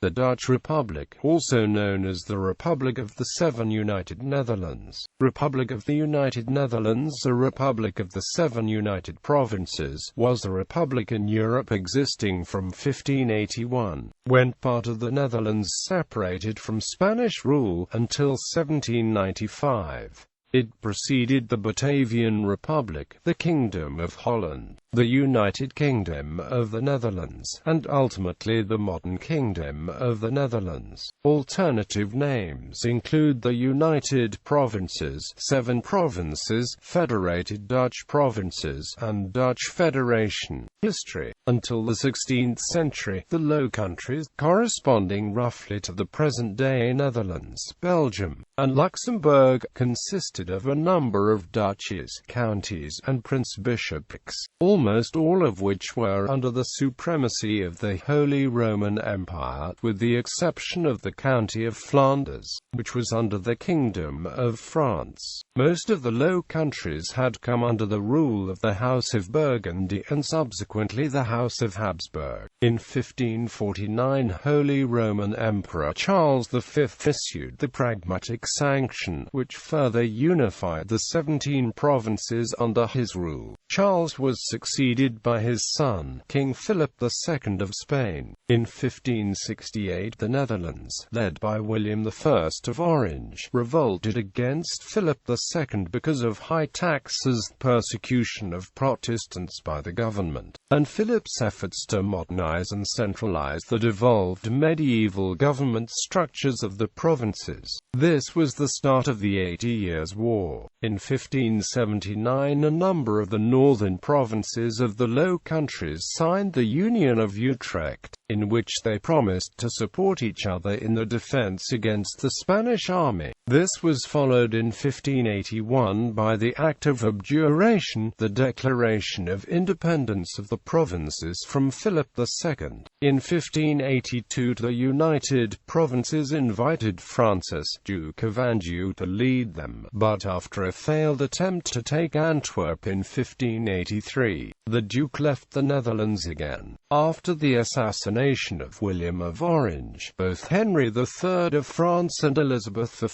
The Dutch Republic, also known as the Republic of the Seven United Netherlands, Republic of the United Netherlands, a Republic of the Seven United Provinces, was a republic in Europe existing from 1581, when part of the Netherlands separated from Spanish rule, until 1795. It preceded the Batavian Republic, the Kingdom of Holland, the United Kingdom of the Netherlands, and ultimately the modern Kingdom of the Netherlands. Alternative names include the United Provinces, Seven Provinces, Federated Dutch Provinces, and Dutch Federation. History. Until the 16th century, the Low Countries, corresponding roughly to the present-day Netherlands, Belgium, and Luxembourg, consisted of a number of duchies, counties, and prince-bishoprics, almost all of which were under the supremacy of the Holy Roman Empire, with the exception of the county of Flanders, which was under the Kingdom of France. Most of the Low Countries had come under the rule of the House of Burgundy and subsequently the House of Habsburg. In 1549, Holy Roman Emperor Charles V issued the Pragmatic Sanction, which further unified the 17 provinces under his rule. Charles was succeeded by his son, King Philip II of Spain. In 1568, the Netherlands, led by William I of Orange, revolted against Philip II because of high taxes, persecution of Protestants by the government, and Philip's efforts to modernize and centralize the devolved medieval government structures of the provinces. This was the start of the 80 Years' War. In 1579, a number of the northern provinces of the Low Countries signed the Union of Utrecht, in which they promised to support each other in the defense against the Spanish army. This was followed in 1581 by the Act of Abjuration, the declaration of independence of the provinces from Philip II. In 1582, the United Provinces invited Francis, Duke of Anjou, to lead them, but after a failed attempt to take Antwerp in 1583, the Duke left the Netherlands again. After the assassination of William of Orange, both Henry III of France and Elizabeth I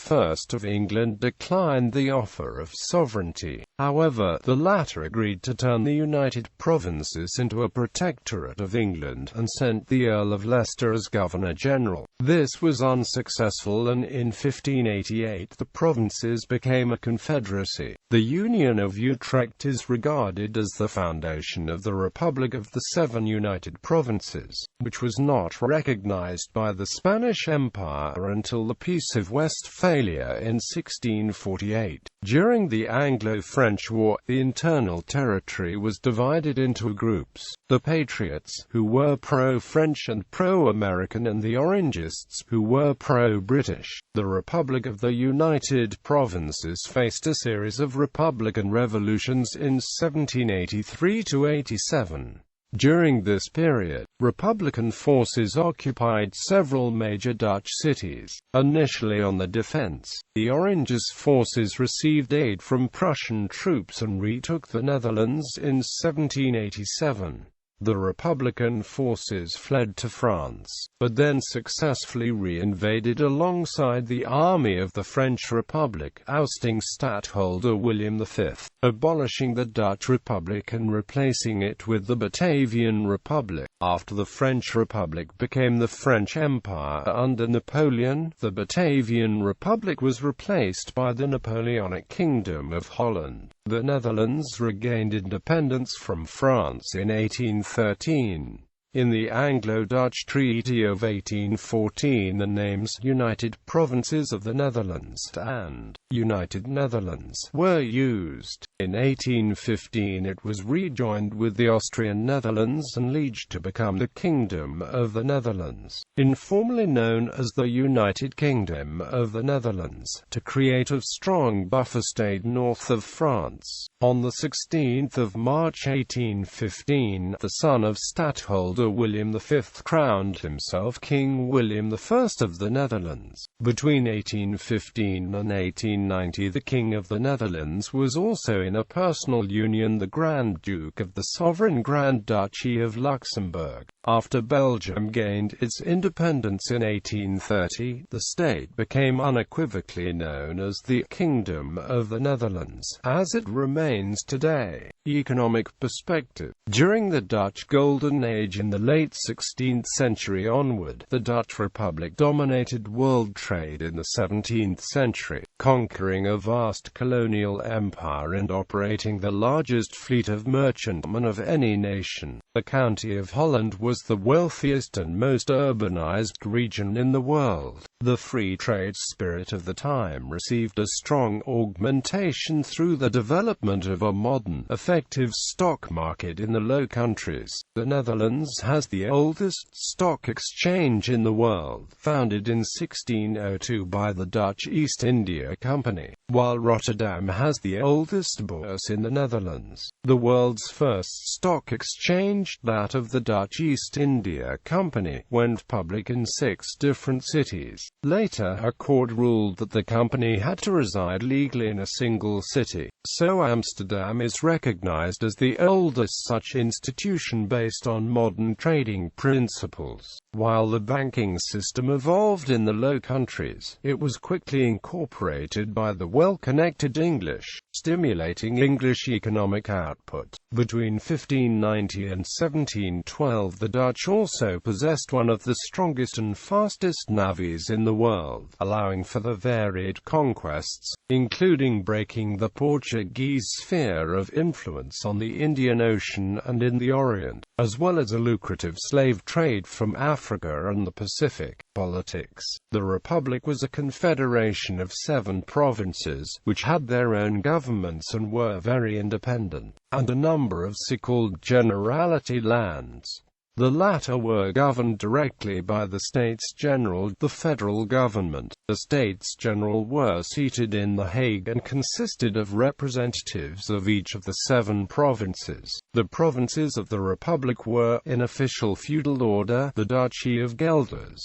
of England declined the offer of sovereignty. However, the latter agreed to turn the United Provinces into a protectorate of England and sent the Earl of Leicester as Governor-General. This was unsuccessful, and in 1588 the provinces became a confederacy. The Union of Utrecht is regarded as the foundation of the Republic of the Seven United Provinces, which was not recognized by the Spanish Empire until the Peace of Westphalia in 1648. During the Anglo-French War, the internal territory was divided into groups: the Patriots, who were pro-French and pro-American, and the Orangists, who were pro-British. The Republic of the United Provinces faced a series of republican revolutions in 1783–87. During this period, Republican forces occupied several major Dutch cities. Initially on the defense, the Oranges forces received aid from Prussian troops and retook the Netherlands in 1787. The Republican forces fled to France, but then successfully re-invaded alongside the army of the French Republic, ousting Stadtholder William V, abolishing the Dutch Republic and replacing it with the Batavian Republic. After the French Republic became the French Empire under Napoleon, the Batavian Republic was replaced by the Napoleonic Kingdom of Holland. The Netherlands regained independence from France in 1813. In the Anglo-Dutch Treaty of 1814, the names United Provinces of the Netherlands and United Netherlands were used. In 1815 it was rejoined with the Austrian Netherlands and Liege to become the Kingdom of the Netherlands, informally known as the United Kingdom of the Netherlands, to create a strong buffer state north of France. On 16 March 1815, the son of Stadtholder William V crowned himself King William I of the Netherlands. Between 1815 and 1890 the King of the Netherlands was also in a personal union the Grand Duke of the Sovereign Grand Duchy of Luxembourg. After Belgium gained its independence in 1830, the state became unequivocally known as the Kingdom of the Netherlands, as it remains today. Economic perspective. During the Dutch Golden Age in the late 16th century onward, the Dutch Republic dominated world trade in the 17th century, conquering a vast colonial empire and operating the largest fleet of merchantmen of any nation. The County of Holland was the wealthiest and most urbanized region in the world. The free trade spirit of the time received a strong augmentation through the development of a modern, effective stock market in the Low Countries. The Netherlands has the oldest stock exchange in the world, founded in 1602 by the Dutch East India Company, while Rotterdam has the oldest bourse in the Netherlands. The world's first stock exchange, that of the Dutch East India Company, went public in 6 different cities. Later, a court ruled that the company had to reside legally in a single city, so Amsterdam is recognized as the oldest such institution based on modern trading principles. While the banking system evolved in the Low Countries, it was quickly incorporated by the well-connected English, stimulating English economic output. Between 1590 and 1712 the Dutch also possessed one of the strongest and fastest navies in the world, allowing for the varied conquests, including breaking the Portuguese sphere of influence on the Indian Ocean and in the Orient, as well as a lucrative slave trade from Africa and the Pacific. Politics. The Republic was a confederation of 7 provinces, which had their own governments and were very independent, and a number of so-called Generality lands. The latter were governed directly by the States General, the federal government. The States General were seated in The Hague and consisted of representatives of each of the 7 provinces. The provinces of the Republic were, in official feudal order, the Duchy of Guelders,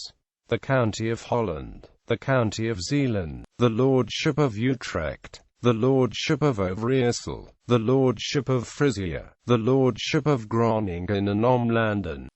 the County of Holland, the County of Zeeland, the Lordship of Utrecht, the Lordship of Overijssel, the Lordship of Frisia, the Lordship of Groningen and Omlanden.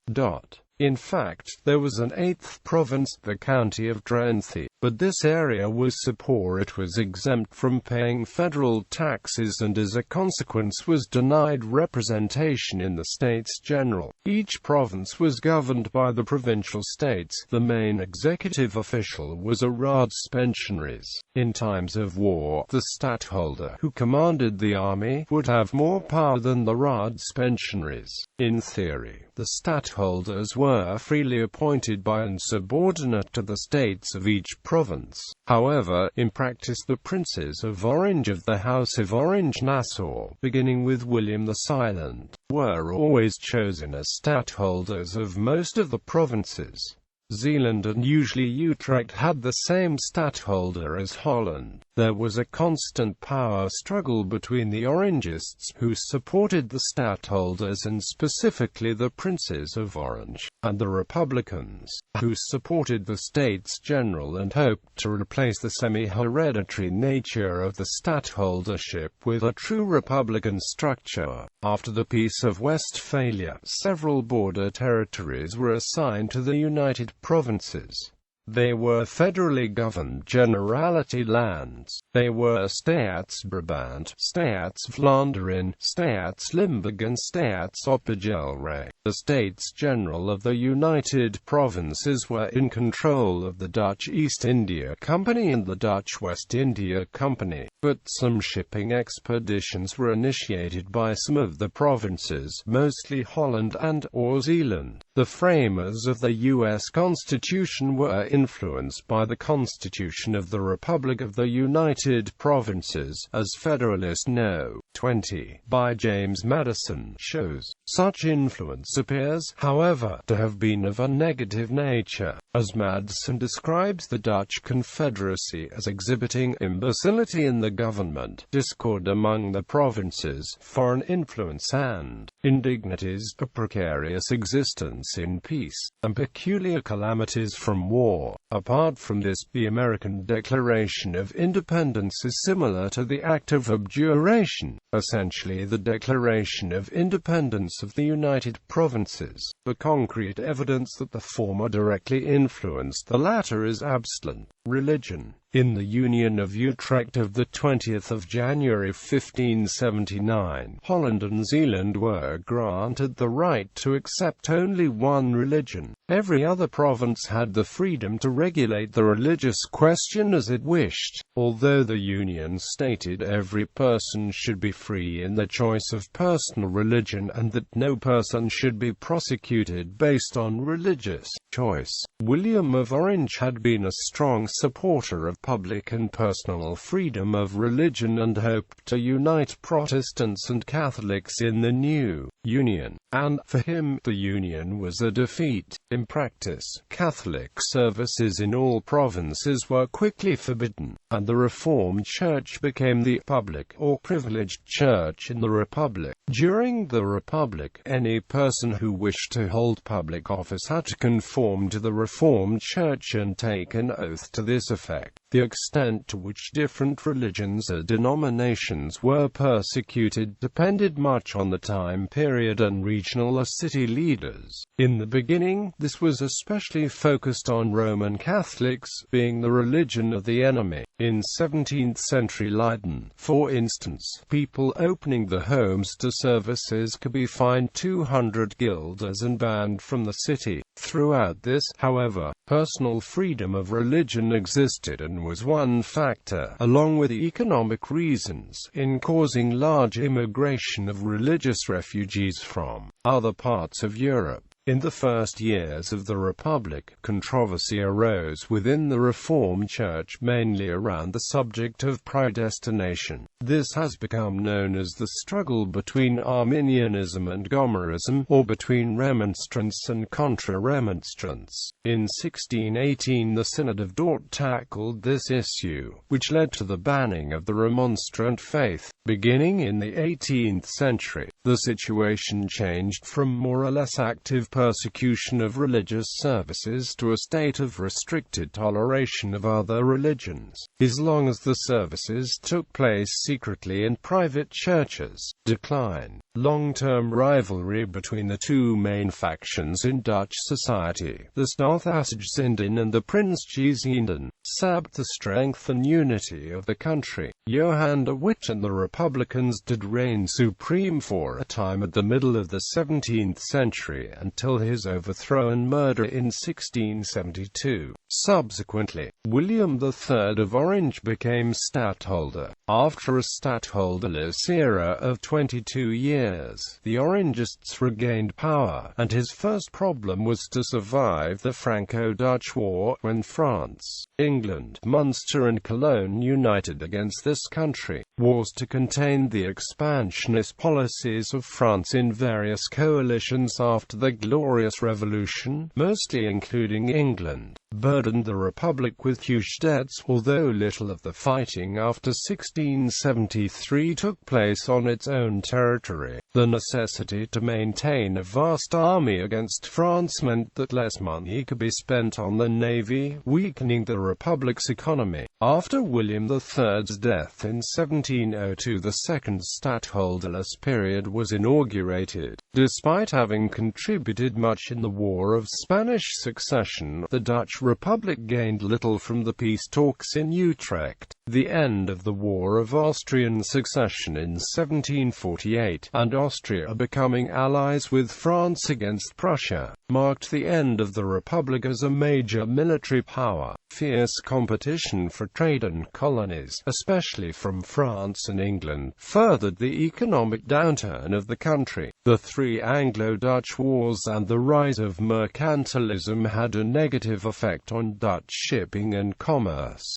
In fact, there was an 8th province, the County of Drenthe, but this area was so poor it was exempt from paying federal taxes and as a consequence was denied representation in the States General. Each province was governed by the provincial states. The main executive official was a Raadspensionaris. In times of war, the stadtholder, who commanded the army, would have more power than the Raadspensionaris. In theory, the stadtholders were freely appointed by and subordinate to the states of each province. However, in practice the Princes of Orange of the House of Orange-Nassau, beginning with William the Silent, were always chosen as stadtholders of most of the provinces. Zeeland and usually Utrecht had the same stadtholder as Holland. There was a constant power struggle between the Orangists, who supported the stadtholders and specifically the Princes of Orange, and the Republicans, who supported the States General and hoped to replace the semi-hereditary nature of the stadtholdership with a true republican structure. After the Peace of Westphalia, several border territories were assigned to the United Provinces. They were federally governed Generality lands. They were Staats-Brabant, Staats-Vlaanderen, Staats-Limburg and Staats-Oppergelre. The States General of the United Provinces were in control of the Dutch East India Company and the Dutch West India Company, but some shipping expeditions were initiated by some of the provinces, mostly Holland and/or Zeeland. The framers of the U.S. Constitution were influenced by the Constitution of the Republic of the United Provinces, as Federalists know. 20, by James Madison, shows. Such influence appears, however, to have been of a negative nature, as Madison describes the Dutch Confederacy as exhibiting imbecility in the government, discord among the provinces, foreign influence and indignities, a precarious existence in peace, and peculiar calamities from war. Apart from this, the American Declaration of Independence is similar to the Act of Abjuration, essentially the Declaration of Independence of the United Provinces. The concrete evidence that the former directly influenced the latter is absent. Religion. In the Union of Utrecht of 20 January 1579, Holland and Zeeland were granted the right to accept only one religion. Every other province had the freedom to regulate the religious question as it wished, although the Union stated every person should be free in the choice of personal religion and that no person should be prosecuted based on religious choice. William of Orange had been a strong supporter of public and personal freedom of religion and hoped to unite Protestants and Catholics in the new union, and, for him, the union was a defeat. In practice, Catholic services in all provinces were quickly forbidden, and the Reformed Church became the public or privileged church in the Republic. During the Republic, any person who wished to hold public office had to conform to the Reformed Church and take an oath to this effect. The extent to which different religions or denominations were persecuted depended much on the time period and regional or city leaders. In the beginning, this was especially focused on Roman Catholics, being the religion of the enemy. In 17th-century Leiden, for instance, people opening their homes to services could be fined 200 guilders and banned from the city. Throughout this, however, personal freedom of religion existed and was one factor, along with economic reasons, in causing large immigration of religious refugees from other parts of Europe. In the first years of the Republic, controversy arose within the Reformed Church mainly around the subject of predestination. This has become known as the struggle between Arminianism and Gomerism, or between Remonstrance and Contra-Remonstrance. In 1618 the Synod of Dort tackled this issue, which led to the banning of the Remonstrant faith. Beginning in the 18th century, the situation changed from more or less active persecution of religious services to a state of restricted toleration of other religions, as long as the services took place secretly in private churches. Decline. Long-term rivalry between the two main factions in Dutch society, the Staatszinden and the Prinsjeszinden, sapped the strength and unity of the country. Johan de Witt and the Republicans did reign supreme for a time at the middle of the 17th century until his overthrow and murder in 1672. Subsequently, William III of Orange became stadtholder. After a stadtholderless era of 22 years, the Orangists regained power, and his first problem was to survive the Franco-Dutch War, when France, England, Munster and Cologne united against this country. Wars to contain the expansionist policies of France in various coalitions after the Glorious Revolution, mostly including England, burdened the Republic with huge debts, although little of the fighting after 1673 took place on its own territory. The necessity to maintain a vast army against France meant that less money could be spent on the navy, weakening the Republic's economy. After William III's death in 1702, the second stadtholderless period was inaugurated. Despite having contributed much in the War of Spanish Succession, the Dutch Republic gained little from the peace talks in Utrecht. The end of the War of Austrian Succession in 1748, and Austria becoming allies with France against Prussia, marked the end of the Republic as a major military power. Fierce competition for trade and colonies, especially from France and England, furthered the economic downturn of the country. The three Anglo-Dutch wars and the rise of mercantilism had a negative effect on Dutch shipping and commerce.